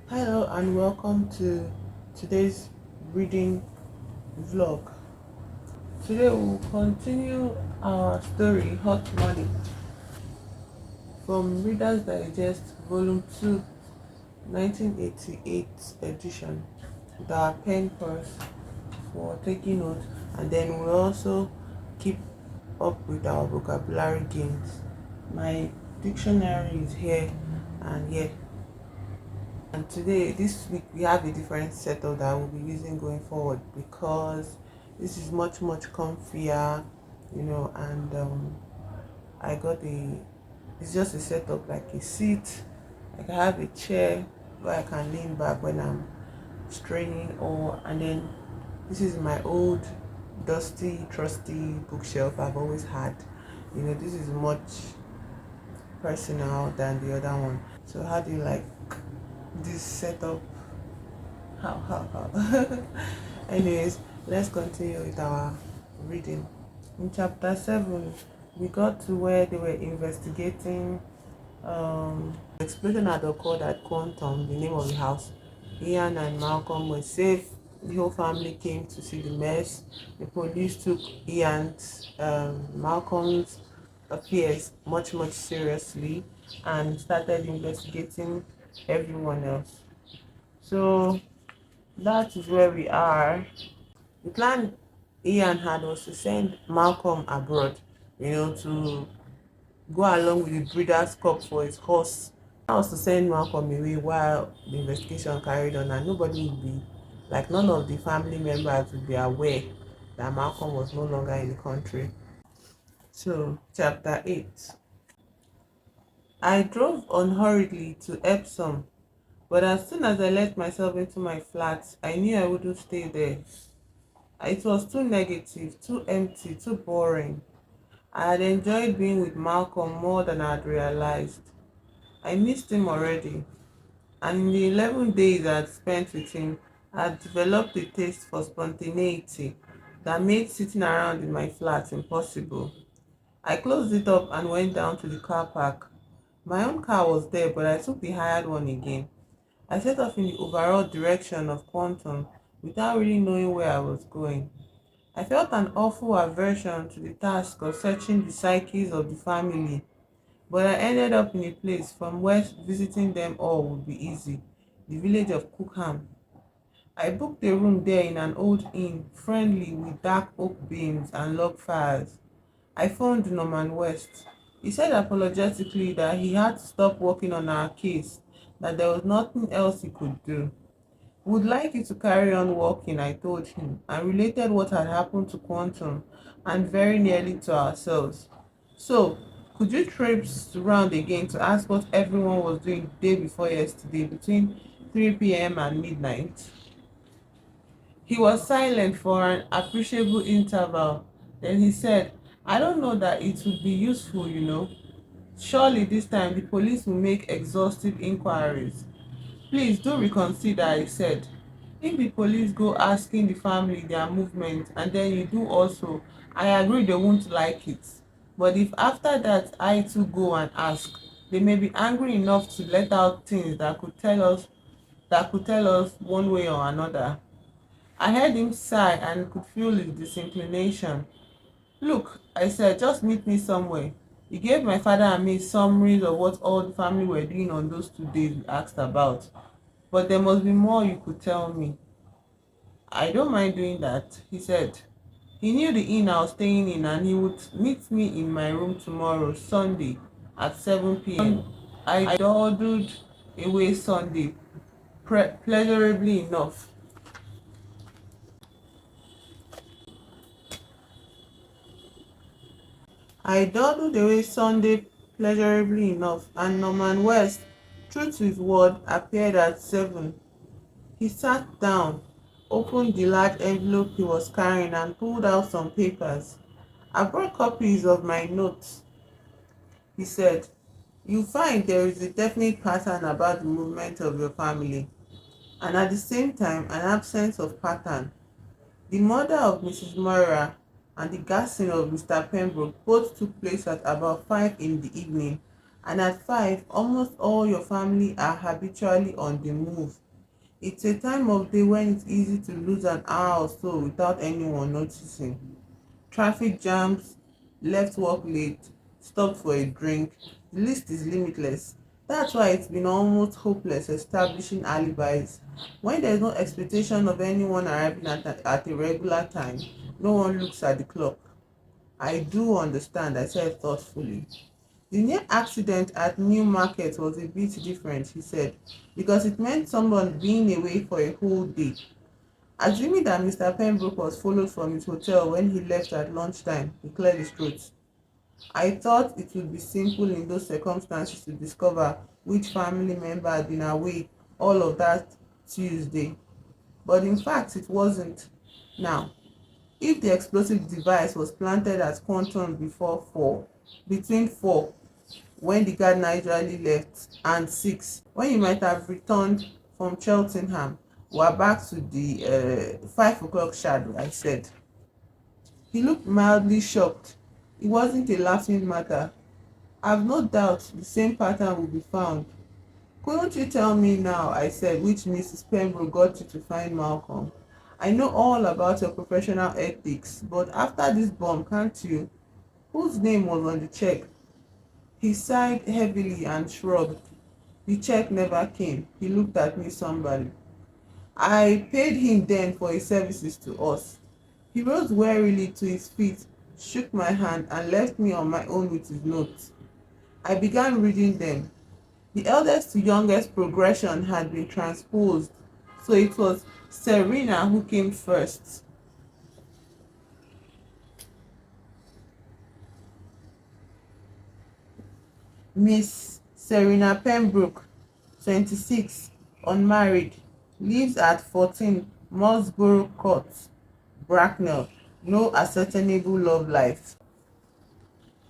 Hello and welcome to today's reading vlog. Today we will continue our story Hot Money from Reader's Digest Volume 2, 1988 edition with our pen purse for taking notes, and then we'll also keep up with our vocabulary games. My dictionary is here and here. And this week, we have a different setup that we'll be using going forward because this is much comfier, and I got it's just a setup like a seat. I can have a chair where I can lean back when I'm straining, and then this is my old, dusty, trusty bookshelf I've always had. This is much personal than the other one. So, how do you like this setup? How Anyways, let's continue with our reading. In chapter 7, we got to where they were investigating explosion had occurred at Quantum, the name of the house. Ian and Malcolm were safe. The whole family came to see the mess. The police took Ian's Malcolm's affairs much seriously and started investigating everyone else. So that is where we are. The plan Ian had was to send Malcolm abroad, to go along with the breeder's cup for his horse. That was to send Malcolm away while the investigation carried on, and nobody would be, like, none of the family members would be aware that Malcolm was no longer in the country. So, chapter 8. I drove unhurriedly to Epsom, but as soon as I let myself into my flat, I knew I wouldn't stay there. It was too negative, too empty, too boring. I had enjoyed being with Malcolm more than I had realized. I missed him already, and in the 11 days I had spent with him, I had developed a taste for spontaneity that made sitting around in my flat impossible. I closed it up and went down to the car park. My own car was there, but I took the hired one again. I set off in the overall direction of Quantum without really knowing where I was going. I felt an awful aversion to the task of searching the psyches of the family, but I ended up in a place from where visiting them all would be easy, the village of Cookham. I booked a room there in an old inn, friendly with dark oak beams and log fires. I phoned Norman West. He said apologetically that he had to stop working on our case, that there was nothing else he could do. Would like you to carry on working, I told him, and related what had happened to Quantum and very nearly to ourselves. So, could you traipse round again to ask what everyone was doing the day before yesterday between 3 p.m. and midnight? He was silent for an appreciable interval. Then he said, I don't know that it would be useful. Surely this time the police will make exhaustive inquiries. Please do reconsider, I said. If the police go asking the family their movement and then you do also, I agree they won't like it. But if after that I too go and ask, they may be angry enough to let out things that could tell us one way or another. I heard him sigh and could feel his disinclination. Look, I said, just meet me somewhere. He gave my father and me summaries of what all the family were doing on those 2 days we asked about. But there must be more you could tell me. I don't mind doing that, he said. He knew the inn I was staying in and he would meet me in my room tomorrow, Sunday, at 7 p.m. I dawdled away Sunday, pleasurably enough. I dawdled away Sunday pleasurably enough, and Norman West, true to his word, appeared at 7. He sat down, opened the large envelope he was carrying, and pulled out some papers. I brought copies of my notes, he said. You find there is a definite pattern about the movement of your family, and at the same time, an absence of pattern. The murder of Mrs. Moira and the gassing of Mr. Pembroke both took place at about 5 in the evening, And at 5, almost all your family are habitually on the move. It's a time of day when it's easy to lose an hour or so without anyone noticing. Traffic jams, left work late, stopped for a drink. The list is limitless. That's why it's been almost hopeless establishing alibis. When there's no expectation of anyone arriving at a regular time, no one looks at the clock. I do understand, I said thoughtfully. The near accident at New Market was a bit different, he said, because it meant someone being away for a whole day. Assuming that Mr. Pembroke was followed from his hotel when he left at lunchtime, he cleared his throat. I thought it would be simple in those circumstances to discover which family member had been away all of that Tuesday. But in fact, it wasn't. Now, if the explosive device was planted at Quantum between 4 when the gardener usually left and 6 when he might have returned from Cheltenham, we're back to the 5 o'clock shadow, I said. He looked mildly shocked. It wasn't a laughing matter. I've no doubt the same pattern will be found. Couldn't you tell me now, I said, which Mrs. Pembroke got you to find Malcolm? I know all about your professional ethics, but after this bomb, can't you? Whose name was on the check? He sighed heavily and shrugged. The check never came. He looked at me somberly. I paid him then for his services to us. He rose wearily to his feet, shook my hand, and left me on my own with his notes. I began reading them. The eldest to youngest progression had been transposed, so it was Serena who came first. Miss Serena Pembroke, 26, unmarried, lives at 14 Mossborough Court, Bracknell, no ascertainable love life.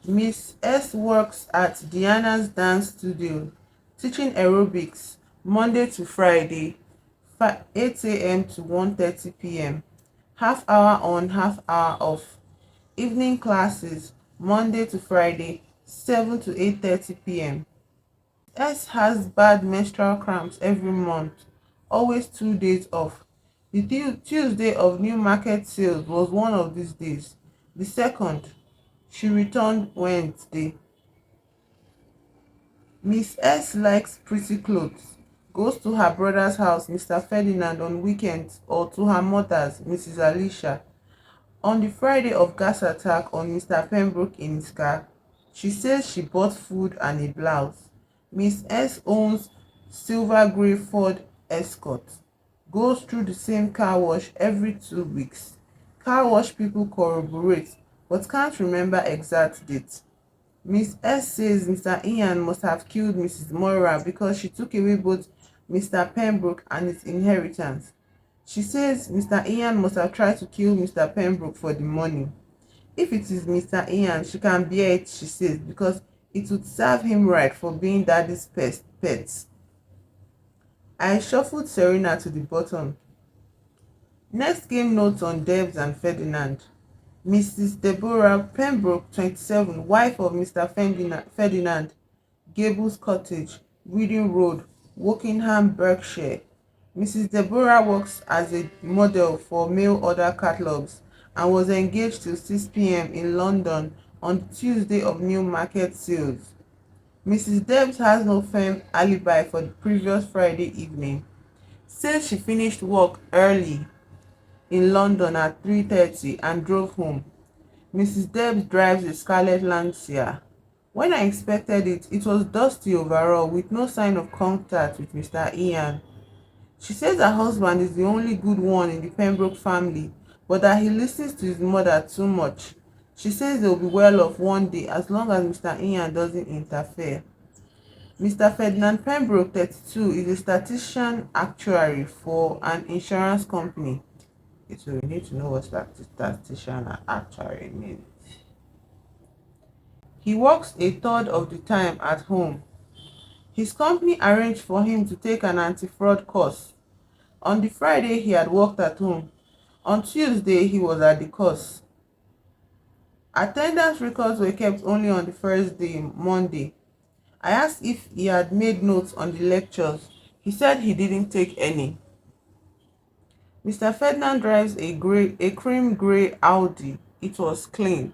Miss S works at Diana's dance studio, teaching aerobics Monday to Friday, 8 a.m. to 1:30 p.m. Half hour on, half hour off. Evening classes Monday to Friday, 7 to 8:30 p.m. S has bad menstrual cramps every month, always 2 days off. The Tuesday of New Market sales was one of these days. The second, she returned Wednesday. Miss S likes pretty clothes, goes to her brother's house, Mr. Ferdinand, on weekends, or to her mother's, Mrs. Alicia. On the Friday of gas attack on Mr. Pembroke in his car, she says she bought food and a blouse. Miss S owns silver grey Ford Escort, goes through the same car wash every 2 weeks. Car wash people corroborate, but can't remember exact date. Miss S says Mr. Ian must have killed Mrs. Moira because she took away both Mr. Pembroke and his inheritance. She says Mr. Ian must have tried to kill Mr. Pembroke for the money. If it is Mr. Ian, she can bear it, she says, because it would serve him right for being daddy's pet. I shuffled Serena to the bottom. Next came notes on Debs and Ferdinand. Mrs. Deborah Pembroke, 27, wife of Mr. Ferdinand, Gables Cottage, Reading Road, Wokingham, Berkshire. Mrs. Deborah works as a model for mail order catalogs and was engaged till 6 p.m. in London on the Tuesday of New Market sales. Mrs. Debs has no firm alibi for the previous Friday evening. Says she finished work early in London at 3:30 and drove home. Mrs. Debs drives a Scarlet Lancia. When I inspected it, it was dusty overall with no sign of contact with Mr. Ian. She says her husband is the only good one in the Pembroke family, but that he listens to his mother too much. She says they'll be well off one day as long as Mr. Ian doesn't interfere. Mr. Ferdinand Pembroke, 32, is a statistician actuary for an insurance company. So we need to know what statistician and actuary means. He works a third of the time at home. His company arranged for him to take an anti-fraud course. On the Friday, he had worked at home. On Tuesday, he was at the course. Attendance records were kept only on the first day, Monday. I asked if he had made notes on the lectures. He said he didn't take any. Mr. Ferdinand drives a cream grey Audi. It was clean.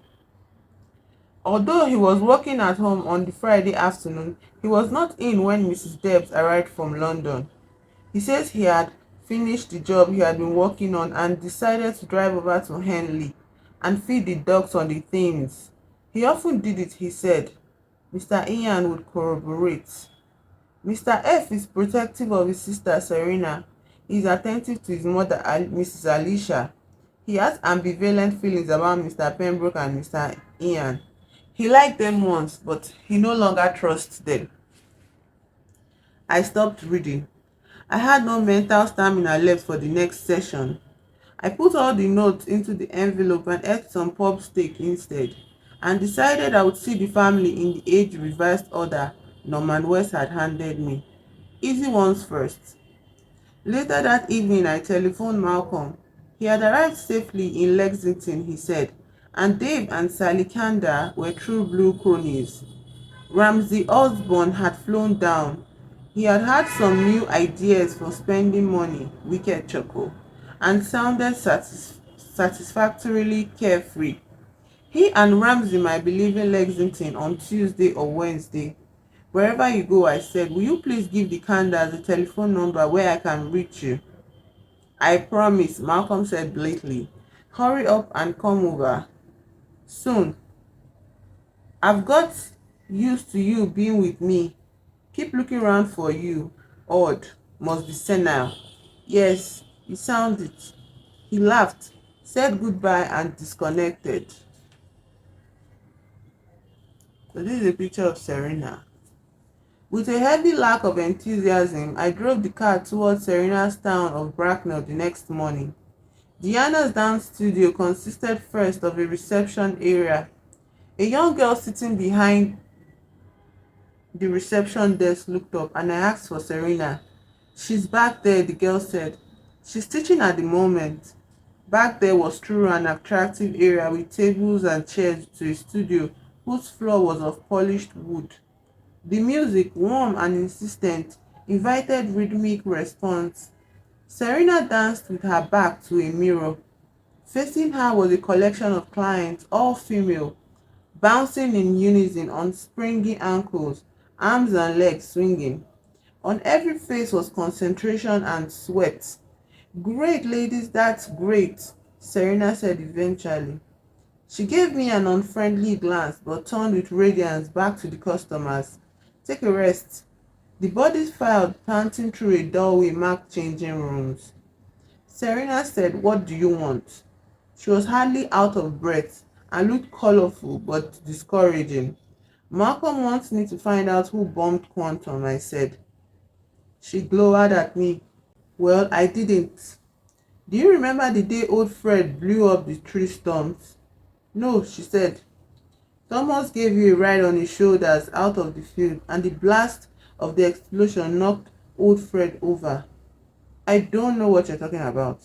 Although he was working at home on the Friday afternoon, he was not in when Mrs. Debs arrived from London. He says he had finished the job he had been working on and decided to drive over to Henley and feed the dogs on the Thames. He often did it, he said. Mr. Ian would corroborate. Mr. F is protective of his sister Serena. He is attentive to his mother, Mrs. Alicia. He has ambivalent feelings about Mr. Pembroke and Mr. Ian. He liked them once, but he no longer trusts them. I stopped reading. I had no mental stamina left for the next session. I put all the notes into the envelope and ate some pub steak instead, and decided I would see the family in the age revised order Norman West had handed me. Easy ones first. Later that evening I telephoned Malcolm. He had arrived safely in Lexington, he said, and Dave and Sally Kanda were true blue cronies. Ramsey Osborne had flown down. He had had some new ideas for spending money, wicked chuckle, and sounded satisfactorily carefree. He and Ramsey might be leaving Lexington on Tuesday or Wednesday. Wherever you go, I said, will you please give the Kandas a telephone number where I can reach you? I promise, Malcolm said blatantly. Hurry up and come over. Soon. I've got used to you being with me. Keep looking around for you. Odd. Must be senile. Yes, you sound it. He laughed, said goodbye and disconnected. So this is a picture of Serena. With a heavy lack of enthusiasm, I drove the car towards Serena's town of Bracknell the next morning. Diana's dance studio consisted first of a reception area. A young girl sitting behind the reception desk looked up and I asked for Serena. She's back there, the girl said. She's teaching at the moment. Back there was truly an attractive area with tables and chairs to a studio whose floor was of polished wood. The music, warm and insistent, invited rhythmic response. Serena danced with her back to a mirror. Facing her was a collection of clients, all female, bouncing in unison on springy ankles, arms and legs swinging. On every face was concentration and sweat. Great, ladies, that's great, Serena said eventually. She gave me an unfriendly glance but turned with radiance back to the customers. Take a rest. The bodies filed, panting through a doorway marked changing rooms. Serena said, what do you want? She was hardly out of breath and looked colorful but discouraging. Malcolm wants me to find out who bombed Quantum, I said. She glowered at me. Well, I didn't. Do you remember the day old Fred blew up the tree stumps? No, she said. Thomas gave you a ride on his shoulders out of the field, and the blast of the explosion knocked old Fred over. I don't know what you're talking about.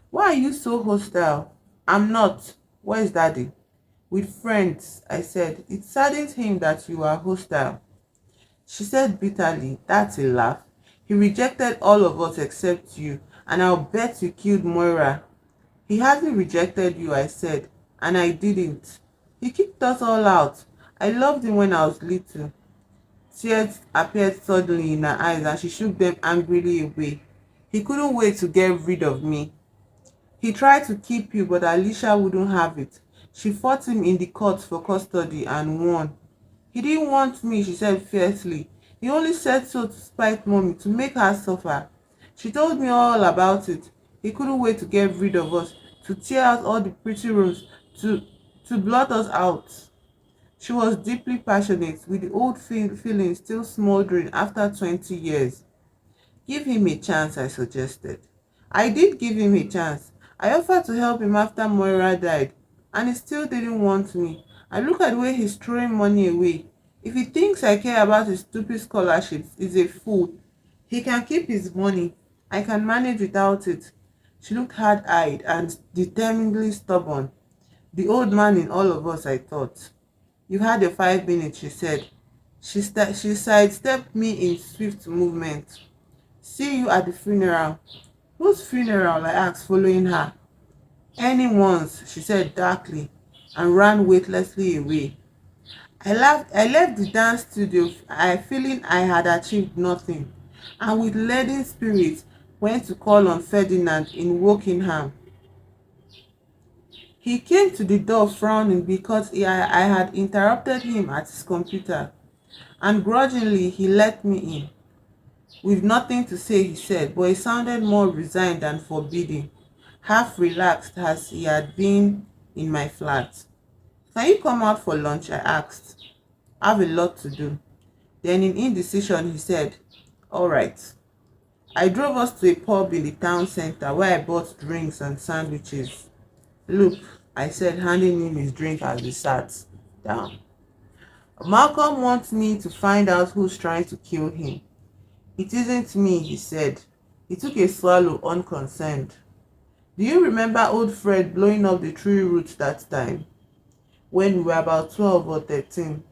Why are you so hostile? I'm not. Where's Daddy? With friends, I said. It saddens him that you are hostile. She said bitterly, that's a laugh. He rejected all of us except you, and I'll bet you killed Moira. He hasn't rejected you, I said, and I didn't. He kicked us all out. I loved him when I was little. Tears appeared suddenly in her eyes and she shook them angrily away. He couldn't wait to get rid of me. He tried to keep you, but Alicia wouldn't have it. She fought him in the court for custody and won. He didn't want me, she said fiercely. He only said so to spite Mommy, to make her suffer. She told me all about it. He couldn't wait to get rid of us, to tear out all the pretty rooms, to blot us out. She was deeply passionate, with the old feeling still smoldering after 20 years. Give him a chance, I suggested. I did give him a chance. I offered to help him after Moira died, and he still didn't want me. I look at the way he's throwing money away. If he thinks I care about his stupid scholarships, he's a fool. He can keep his money. I can manage without it. She looked hard-eyed and determinedly stubborn. The old man in all of us, I thought. You had your 5 minutes, she said. She sidestepped me in swift movement. See you at the funeral. Whose funeral? I asked, following her. Anyone's, she said darkly, and ran weightlessly away. I laughed. I left the dance studio, I feeling I had achieved nothing, and with leaden spirit went to call on Ferdinand in Wokingham. He came to the door frowning because I had interrupted him at his computer, and grudgingly he let me in. With nothing to say, he said, but he sounded more resigned than forbidding, half relaxed as he had been in my flat. Can you come out for lunch? I asked. I have a lot to do. Then in indecision, he said, all right. I drove us to a pub in the town center where I bought drinks and sandwiches. Look, I said, handing him his drink as we sat down. Malcolm wants me to find out who's trying to kill him. It isn't me, he said. He took a swallow, unconcerned. Do you remember old Fred blowing up the tree roots that time? When we were about 12 or 13?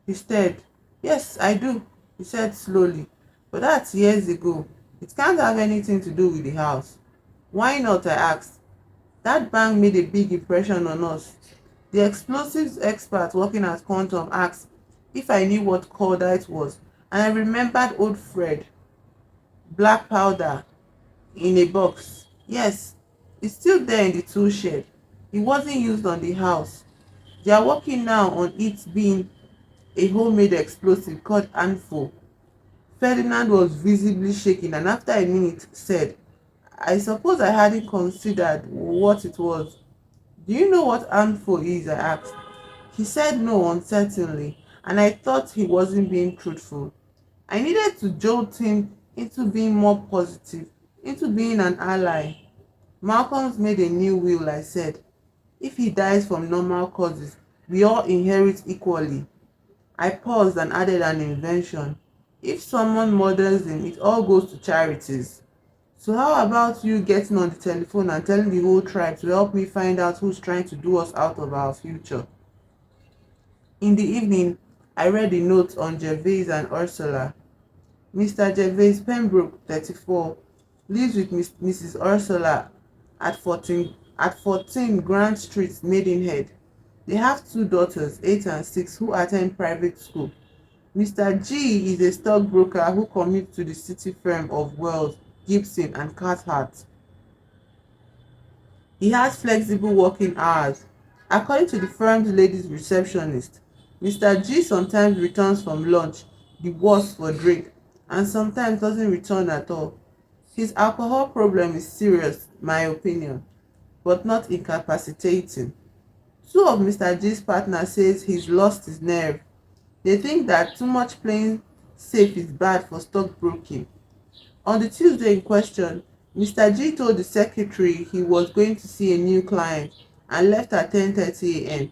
He said, yes, I do, he said slowly. But that's years ago. It can't have anything to do with the house. Why not? I asked. That bang made a big impression on us. The explosives expert working at Quantum asked if I knew what cordite was, and I remembered old Fred. Black powder in a box. Yes, it's still there in the tool shed. It wasn't used on the house. They are working now on it being a homemade explosive called Anfo. Ferdinand was visibly shaking, and after a minute said, I suppose I hadn't considered what it was. Do you know what Anfo is? I asked. He said no uncertainly, and I thought he wasn't being truthful. I needed to jolt him into being more positive, into being an ally. Malcolm's made a new will, I said. If he dies from normal causes, we all inherit equally. I paused and added an invention. If someone murders him, it all goes to charities. So how about you getting on the telephone and telling the whole tribe to help me find out who's trying to do us out of our future? In the evening, I read a note on Gervais and Ursula. Mr. Gervais Pembroke, 34, lives with Mrs. Ursula at 14 Grand Street, Maidenhead. They have two daughters, 8 and 6, who attend private school. Mr. G is a stockbroker who commutes to the city firm of Wells, Gibson and Cathcart. He has flexible working hours. According to the firm's ladies receptionist, Mr. G sometimes returns from lunch, the worse for drink, and sometimes doesn't return at all. His alcohol problem is serious, my opinion, but not incapacitating. Two of Mr. G's partners says he's lost his nerve. They think that too much playing safe is bad for stockbroking. On the Tuesday in question, Mr. G told the secretary he was going to see a new client and left at 10:30 a.m.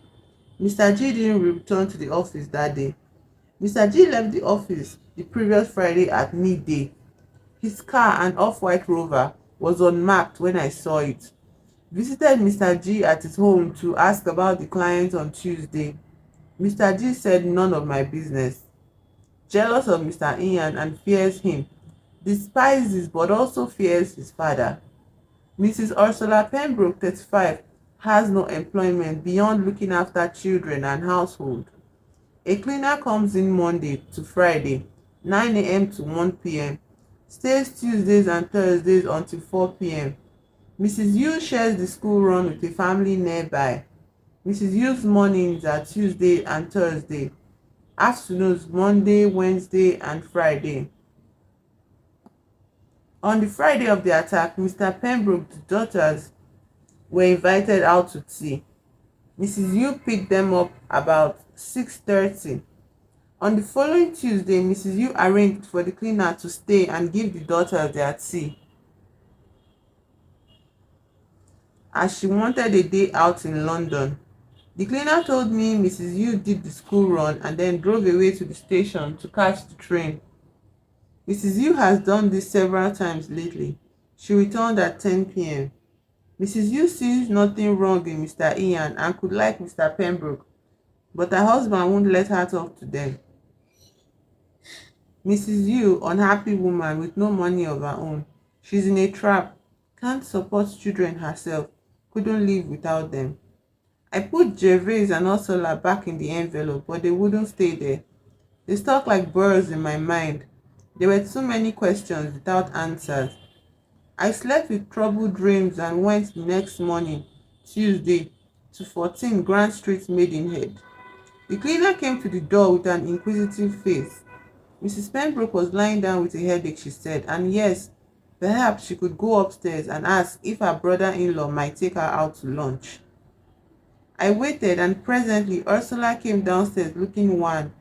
Mr. G didn't return to the office that day. Mr. G left the office the previous Friday at midday. His car, an off-white Rover, was unmarked when I saw it. Visited Mr. G at his home to ask about the client on Tuesday. Mr. G said none of my business. Jealous of Mr. Ian and fears him. Despises but also fears his father. Mrs. Ursula Pembroke, 35, has no employment beyond looking after children and household. A cleaner comes in Monday to Friday, 9 a.m. to 1 p.m. Stays Tuesdays and Thursdays until 4 p.m. Mrs. Yu shares the school run with a family nearby. Mrs. Yu's mornings are Tuesday and Thursday. Afternoons Monday, Wednesday, and Friday. On the Friday of the attack, Mr. Pembroke's daughters were invited out to tea. Mrs. Yu picked them up about 6:30. On the following Tuesday, Mrs. Yu arranged for the cleaner to stay and give the daughters their tea, as she wanted a day out in London. The cleaner told me Mrs. Yu did the school run and then drove away to the station to catch the train. Mrs. Yu has done this several times lately. She returned at 10 p.m. Mrs. Yu sees nothing wrong in Mr. Ian and could like Mr. Pembroke, but her husband won't let her talk to them. Mrs. Yu, unhappy woman with no money of her own. She's in a trap. Can't support children herself. Couldn't live without them. I put Gervais and Ursula back in the envelope, but they wouldn't stay there. They stuck like birds in my mind. There were too many questions without answers. I slept with troubled dreams and went the next morning, Tuesday, to 14 Grand Street, Maidenhead. The cleaner came to the door with an inquisitive face. Mrs. Pembroke was lying down with a headache, she said, and yes, perhaps she could go upstairs and ask if her brother-in-law might take her out to lunch. I waited, and presently Ursula came downstairs looking wan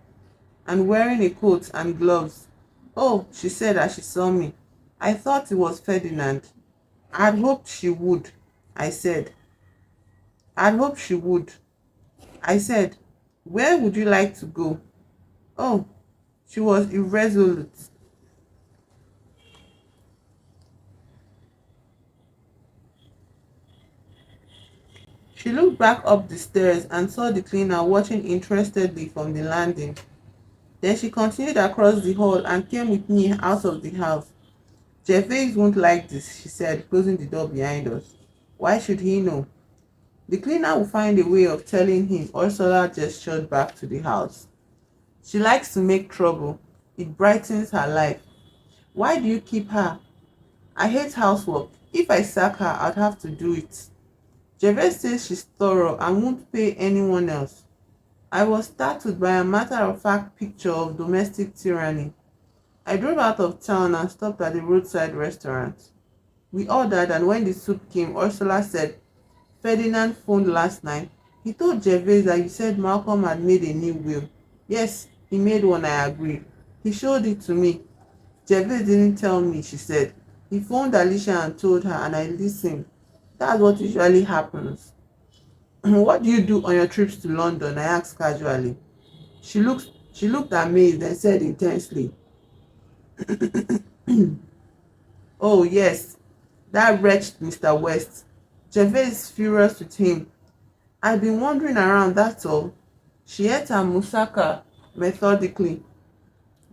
and wearing a coat and gloves. "Oh," she said as she saw me. "I thought it was Ferdinand." "I'd hoped she would," I said. "I'd hoped she would." I said, "Where would you like to go?" "Oh," she was irresolute. She looked back up the stairs and saw the cleaner watching interestedly from the landing. Then she continued across the hall and came with me out of the house. "Gervais won't like this," she said, closing the door behind us. "Why should he know?" "The cleaner will find a way of telling him." Ursula gestured back to the house. "She likes to make trouble. It brightens her life. Why do you keep her?" "I hate housework. If I sack her, I'd have to do it. Gervais says she's thorough and won't pay anyone else." I was startled by a matter-of-fact picture of domestic tyranny. I drove out of town and stopped at a roadside restaurant. We ordered, and when the soup came, Ursula said, "Ferdinand phoned last night. He told Gervais that you said Malcolm had made a new will." "Yes, he made one," I agreed. "He showed it to me." "Gervais didn't tell me," she said. "He phoned Alicia and told her, and I listened. That's what usually happens." "What do you do on your trips to London?" I asked casually. She looked amazed and said intensely, "Oh yes, that wretched Mr. West. Gervais is furious with him. I've been wandering around, that's all." She ate her moussaka methodically.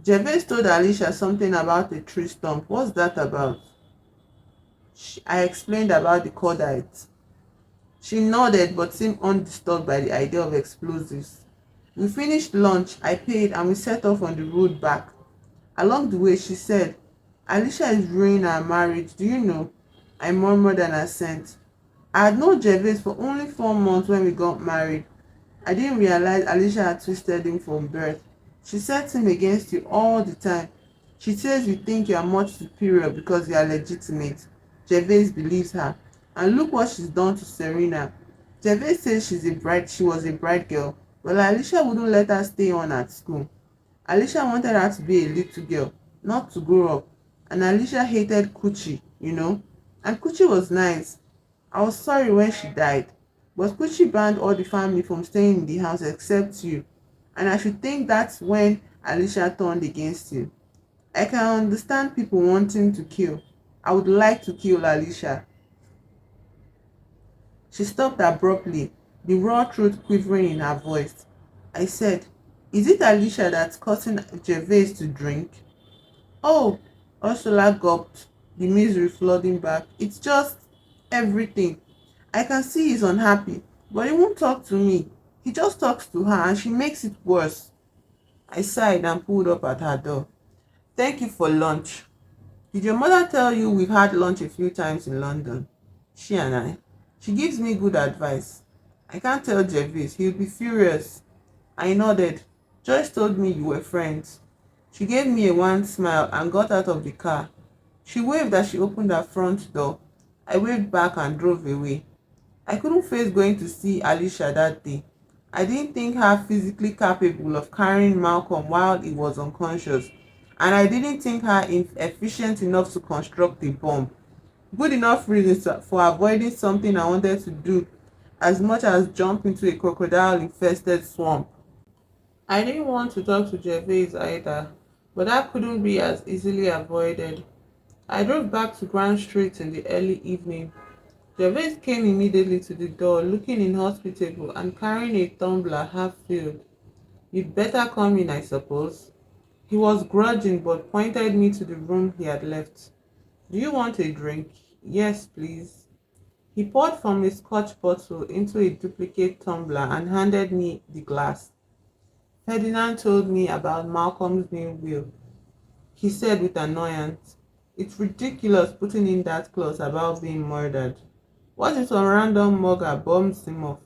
"Gervais told Alicia something about a tree stump. What's that about?" I explained about the cordite. She nodded but seemed undisturbed by the idea of explosives. We finished lunch, I paid, and we set off on the road back. Along the way, she said, "Alicia is ruining our marriage, do you know?" I murmured an assent. I had known Gervais for only 4 months when we got married. I didn't realize Alicia had twisted him from birth. She sets him against you all the time. She says you think you are much superior because you are legitimate. Gervais believes her. And look what she's done to Serena. Gervais says she was a bright girl, but Alicia wouldn't let her stay on at school. Alicia wanted her to be a little girl, not to grow up. And Alicia hated Kuchi, you know. And Kuchi was nice. I was sorry when she died, but Kuchi banned all the family from staying in the house except you. And I should think that's when Alicia turned against you. I can understand people wanting to kill. I would like to kill Alicia." She stopped abruptly, the raw truth quivering in her voice. I said, "Is it Alicia that's causing Gervais to drink?" "Oh," Ursula gulped, the misery flooding back. "It's just everything. I can see he's unhappy, but he won't talk to me. He just talks to her and she makes it worse." I sighed and pulled up at her door. "Thank you for lunch. Did your mother tell you we've had lunch a few times in London? She and I. She gives me good advice." "I can't tell Gervais. He'll be furious." I nodded. "Joyce told me you were friends." She gave me a wan smile and got out of the car. She waved as she opened her front door. I waved back and drove away. I couldn't face going to see Alicia that day. I didn't think her physically capable of carrying Malcolm while he was unconscious, and I didn't think her efficient enough to construct a bomb. Good enough reasons for avoiding something I wanted to do as much as jump into a crocodile-infested swamp. I didn't want to talk to Gervais either, but that couldn't be as easily avoided. I drove back to Grand Street in the early evening. Gervais came immediately to the door, looking inhospitable and carrying a tumbler half filled. "You'd better come in, I suppose." He was grudging but pointed me to the room he had left. Do you want a drink? Yes, please. He poured from a scotch bottle into a duplicate tumbler and handed me the glass. Ferdinand told me about Malcolm's new will. He said with annoyance, it's ridiculous putting in that clause about being murdered. What if some random mugger bombs him off?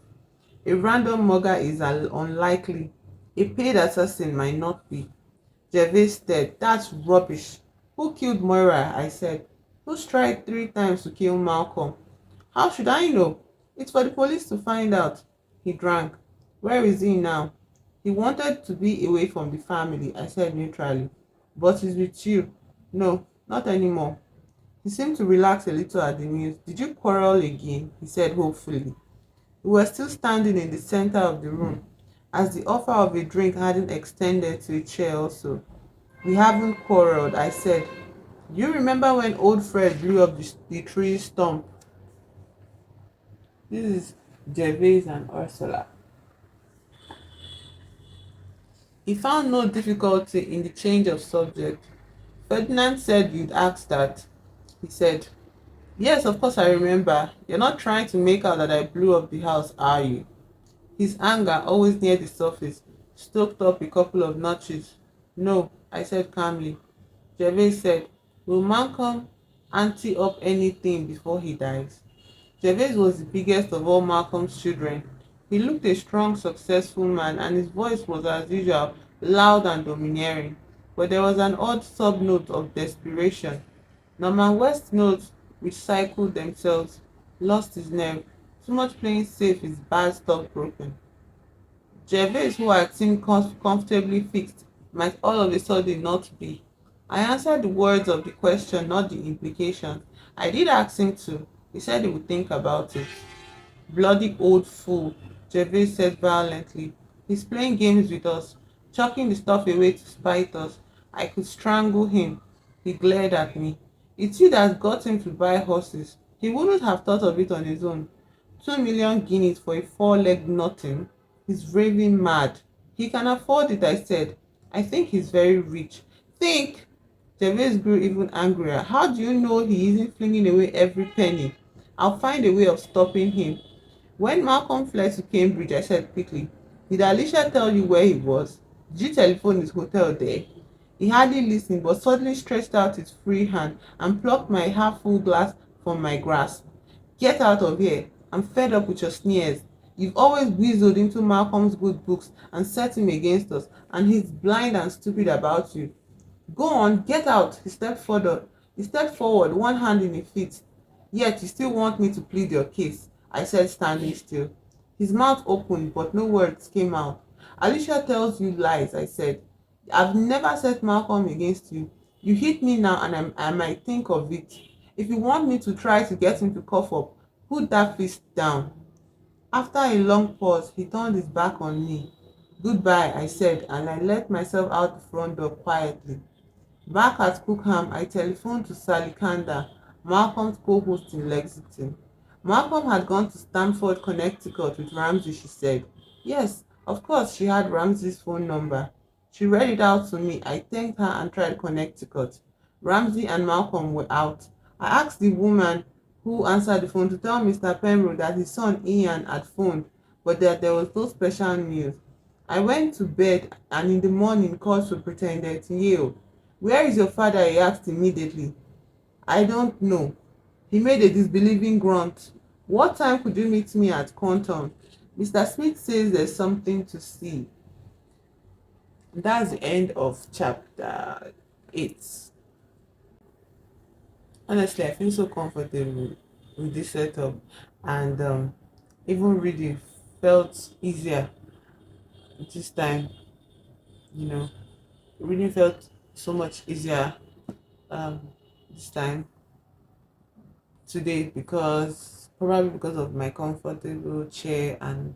A random mugger is unlikely. A paid assassin might not be. Gervais said, that's rubbish. Who killed Moira? I said. Who tried 3 times to kill Malcolm? How should I know? It's for the police to find out. He drank. Where is he now? He wanted to be away from the family, I said neutrally. But he's with you. No, not anymore. He seemed to relax a little at the news. Did you quarrel again? He said hopefully. We were still standing in the center of the room, as the offer of a drink hadn't extended to a chair also. We haven't quarreled, I said. Do you remember when old Fred blew up the tree stump? This is Gervais and Ursula. He found no difficulty in the change of subject. Ferdinand said you'd ask that. He said, yes, of course I remember. You're not trying to make out that I blew up the house, are you? His anger, always near the surface, stoked up a couple of notches. No, I said calmly. Gervais said, will Malcolm ante up anything before he dies? Gervais was the biggest of all Malcolm's children. He looked a strong, successful man, and his voice was, as usual, loud and domineering. But there was an odd sub-note of desperation. Norman West's notes, which cycled themselves, lost his nerve. Too much playing safe is bad stuff broken. Gervais, who had seemed comfortably fixed, might all of a sudden not be. I answered the words of the question, not the implication. I did ask him to. He said he would think about it. Bloody old fool, Gervais said violently. He's playing games with us, chucking the stuff away to spite us. I could strangle him. He glared at me. It's you that got him to buy horses. He wouldn't have thought of it on his own. 2 million guineas for a four-legged nothing. He's raving mad. He can afford it, I said. I think he's very rich. Think? Gervais grew even angrier. How do you know he isn't flinging away every penny? I'll find a way of stopping him. When Malcolm fled to Cambridge, I said quickly, did Alicia tell you where he was? Did you telephone his hotel there? He hardly listened, but suddenly stretched out his free hand and plucked my half-full glass from my grasp. Get out of here. I'm fed up with your sneers. You've always weaseled into Malcolm's good books and set him against us, and he's blind and stupid about you. Go on, get out. He stepped further. He stepped forward, one hand in a fist. Yet you still want me to plead your case, I said, standing still. His mouth opened, but no words came out. Alicia tells you lies, I said. I've never set Malcolm against you. You hit me now and I might think of it. If you want me to try to get him to cough up, put that fist down. After a long pause, he turned his back on me. Goodbye, I said, and I let myself out the front door quietly. Back at Cookham, I telephoned to Sally Kanda, Malcolm's co-host in Lexington. Malcolm had gone to Stamford, Connecticut with Ramsey, she said. Yes, of course she had Ramsey's phone number. She read it out to me. I thanked her and tried Connecticut. Ramsey and Malcolm were out. I asked the woman who answered the phone to tell Mr. Pembroke that his son Ian had phoned, but that there was no special news. I went to bed and in the morning called Superintendent Yale. Where is your father? He asked immediately. I don't know. He made a disbelieving grunt. What time could you meet me at Quantum? Mr. Smith says there's something to see. That's the end of chapter 8. Honestly, I feel so comfortable with this setup, and even reading felt easier this time. You know, reading felt so much easier um, this time today, because probably because of my comfortable chair and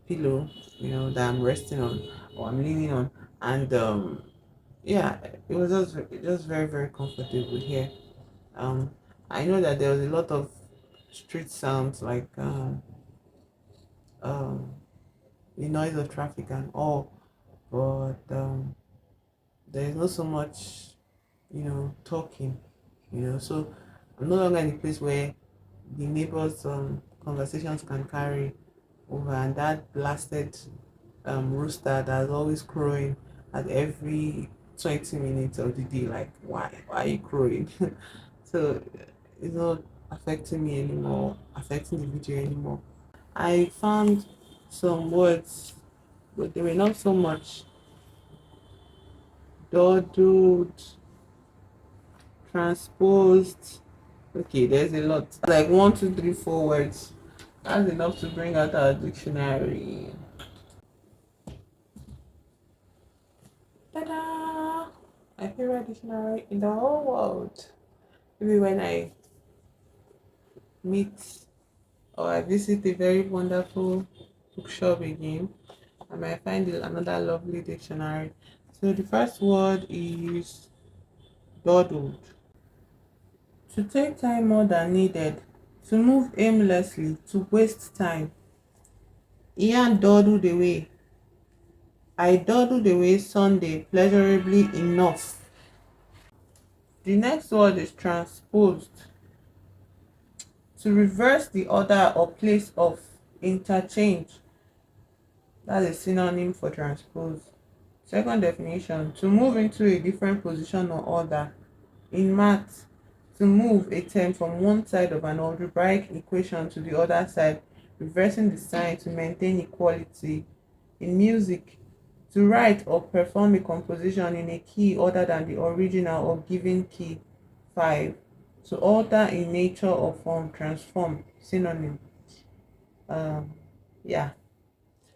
pillow, that I'm resting on or I'm leaning on, and yeah, it was just very very comfortable here. um I know that there was a lot of street sounds, like um the noise of traffic and all, but There is not so much, talking, so I'm no longer in a place where the neighbors' conversations can carry over, and that blasted rooster that's always crowing at every 20 minutes of the day. Like, why are you crowing? So it's not affecting me anymore, affecting the video anymore. I found some words, but they were not so much dawdled, transposed. Okay, there's a lot. Like one, two, three, four words. That's enough to bring out our dictionary. Ta-da! My favorite dictionary in the whole world. Maybe when I meet or I visit a very wonderful bookshop again, I might find another lovely dictionary. So the first word is dawdled. To take time more than needed, to move aimlessly, to waste time. Ian dawdled away. I dawdled away Sunday pleasurably enough. The next word is transposed. To reverse the order or place of interchange. That's a synonym for transpose. Second definition, to move into a different position or order. In math, to move a term from one side of an algebraic equation to the other side, reversing the sign to maintain equality. In music, to write or perform a composition in a key other than the original or given key. 5. To alter in nature or form, transform, synonym. Yeah.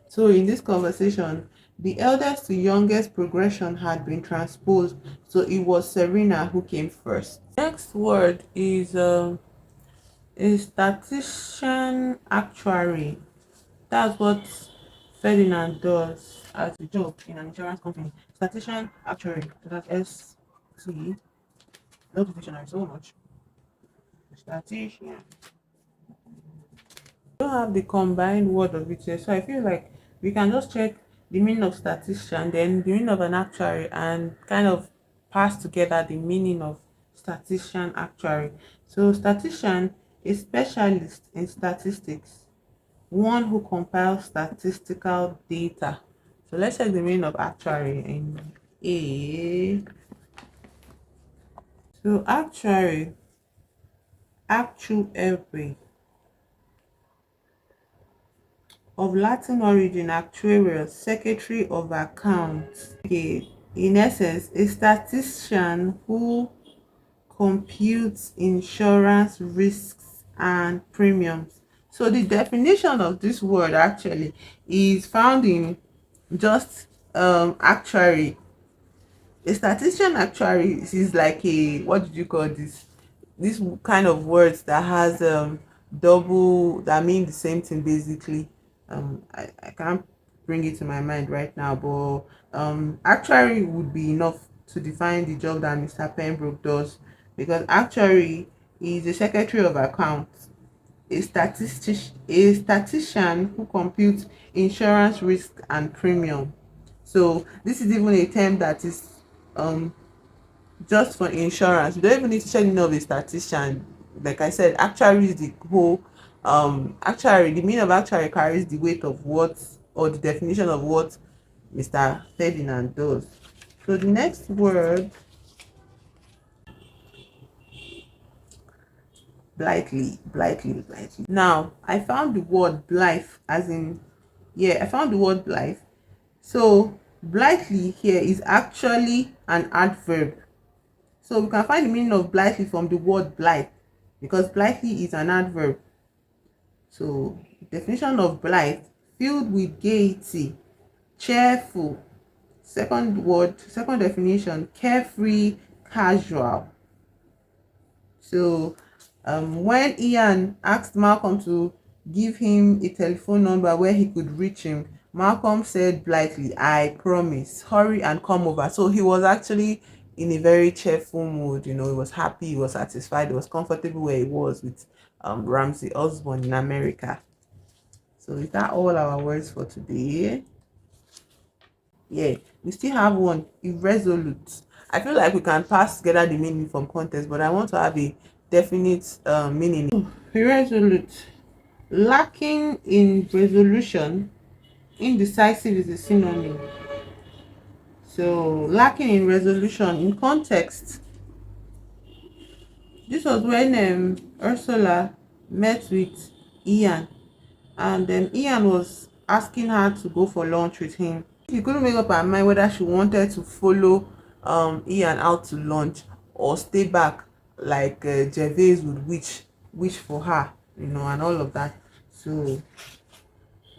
So in this conversation, the eldest to youngest progression had been transposed, so it was Serena who came first. Next word is a statistician actuary. That's what Ferdinand does as a job in an insurance company. Statistician actuary. So that's ST. Love the dictionary so much. Statistician. Don't have the combined word of it here, so I feel like we can just check the meaning of statistician, then the meaning of an actuary, and kind of pass together the meaning of statistician actuary. So statistician is specialist in statistics, one who compiles statistical data. So let's check the meaning of actuary in a. So actuary, actuary, of Latin origin actuarial, secretary of accounts. Okay, in essence, a statistician who computes insurance risks and premiums. So the definition of this word actually is found in just actuary. A statistician actuary is like a, what did you call this kind of words that has double, that mean the same thing basically. I can't bring it to my mind right now, but actuary would be enough to define the job that Mr. Pembroke does, because actuary is the secretary of accounts, a statistician who computes insurance risk and premium. So this is even a term that is um just for insurance. You don't even need to check the name of a statistician. Like I said, actuary is the whole actuary, the meaning of actuary carries the weight of what, or the definition of what Mr. Ferdinand does. So the next word, blithely. Now I found the word blithe, as in, yeah, I found the word blithe. So blithely here is actually an adverb. So we can find the meaning of blithely from the word blithe, because blithely is an adverb. So definition of blithe, filled with gaiety, cheerful. Second definition, carefree, casual. So when Ian asked Malcolm to give him a telephone number where he could reach him, Malcolm said blithely, I promise, hurry and come over. So he was actually in a very cheerful mood. He was happy, he was satisfied, he was comfortable where he was with Ramsey Osborne in America. So is that all our words for today? Yeah, we still have one, irresolute. I feel like we can pass together the meaning from context, but I want to have a definite meaning. Irresolute, lacking in resolution. Indecisive is a synonym. So lacking in resolution in context. This was when Ursula met with Ian, and Ian was asking her to go for lunch with him. She couldn't make up her mind whether she wanted to follow Ian out to lunch or stay back like Gervais would wish for her, and all of that. So,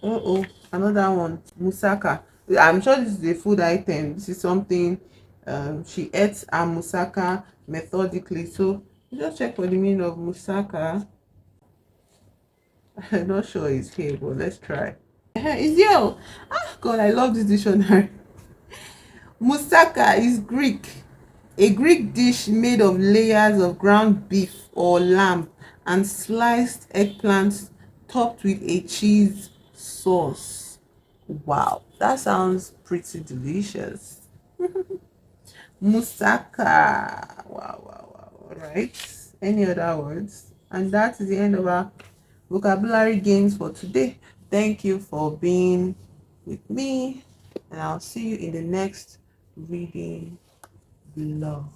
another one, moussaka. I'm sure this is a food item. This is something she ate her moussaka methodically. So, just check for the meaning of moussaka. I'm not sure it's here, but let's try. It's Yale. Ah, God, I love this dictionary. Moussaka is Greek, a Greek dish made of layers of ground beef or lamb and sliced eggplants topped with a cheese sauce. Wow, that sounds pretty delicious. Moussaka. Wow, wow, wow. All right. Any other words? And that is the end of our vocabulary games for today. Thank you for being with me, and I'll see you in the next reading vlog.